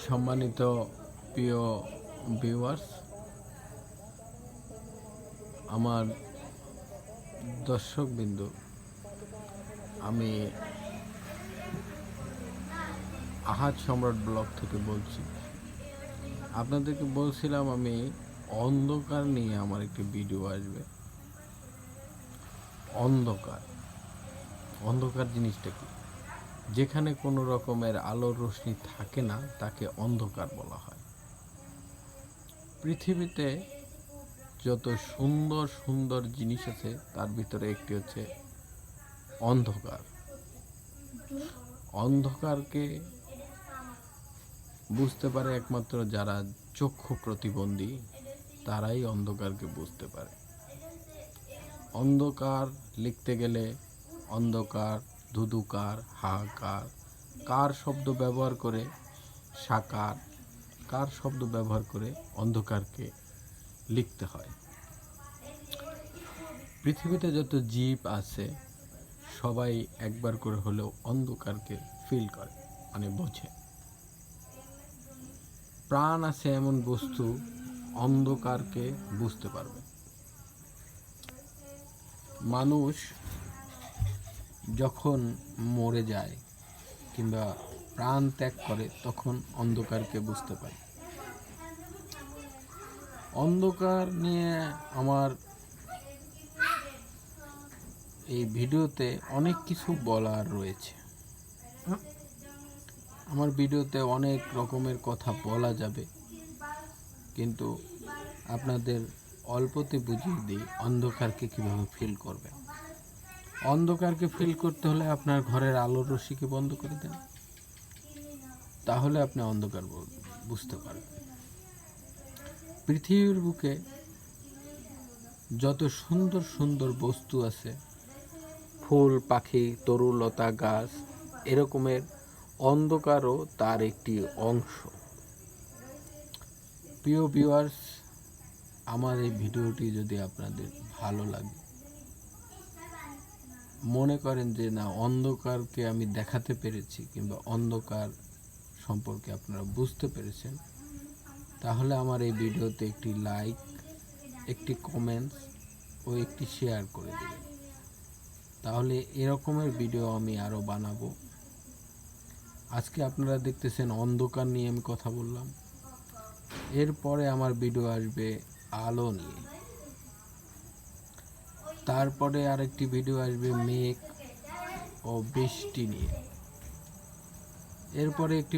সম্মানিত প্রিয় ভিউয়ার্স, আমার দর্শকবৃন্দ, আমি আহাদ সম্রাট ব্লগ থেকে বলছি। আপনাদেরকে বলছিলাম আমি অন্ধকার নিয়ে আমার একটি ভিডিও আসবে। অন্ধকার জিনিসটা কি? যেখানে কোনো রকমের আলোর রশ্মি থাকে না তাকে অন্ধকার বলা হয়। পৃথিবীতে যত সুন্দর সুন্দর জিনিস আছে তার ভিতরে একটি হচ্ছে অন্ধকার। অন্ধকারকে বুঝতে পারে একমাত্র যারা চক্ষু প্রতিবন্ধী, তারাই অন্ধকারকে বুঝতে পারে। অন্ধকার লিখতে গেলে অন্ধকার, ধুধুকার, হাহাকার, কার শব্দ ব্যবহার করে, সাকার, কার শব্দ ব্যবহার করে অন্ধকারকে লিখতে হয়। পৃথিবীতে যত জীব আছে সবাই একবার করে হলেও অন্ধকারকে ফিল করে, মানে বোঝে। প্রাণ আছে এমন বস্তু অন্ধকারকে বুঝতে পারবে। মানুষ যখন মরে যায় কিংবা প্রাণ ত্যাগ করে তখন অন্ধকারকে বুঝতে পারে। অন্ধকার নিয়ে আমার এই ভিডিওতে অনেক কিছু বলার রয়েছে। আমার ভিডিওতে অনেক রকমের কথা বলা যাবে, কিন্তু আপনাদের অল্পতে বুঝিয়ে দিই অন্ধকারকে কীভাবে ফিল করবেন। অন্ধকারকে ফিল করতে হলে আপনার ঘরের আলোর রশ্মিকে বন্ধ করে দেন, তাহলে আপনি অন্ধকার বুঝতে পারবেন। পৃথিবীর বুকে যত সুন্দর সুন্দর বস্তু আছে, ফুল, পাখি, তরুলতা, গাছ, এরকমের অন্ধকারও তার একটি অংশ। প্রিয় ভিউয়ার্স, আমার এই ভিডিওটি যদি আপনাদের ভালো লাগে, মনে করেন যে না অন্ধকারকে আমি দেখাতে পেরেছি কিংবা অন্ধকার সম্পর্কে আপনারা বুঝতে পেরেছেন, তাহলে আমার এই ভিডিওতে একটি লাইক, একটি কমেন্টস ও একটি শেয়ার করে দেবেন। তাহলে এরকমের ভিডিও আমি আরও বানাবো। আজকে আপনারা দেখতেছেন অন্ধকার নিয়ে আমি কথা বললাম, এরপরে আমার ভিডিও আসবে আলো নিয়ে, তারপরে আরেকটি ভিডিও আসবে মেঘ ও বৃষ্টি নিয়ে, এরপরে একটি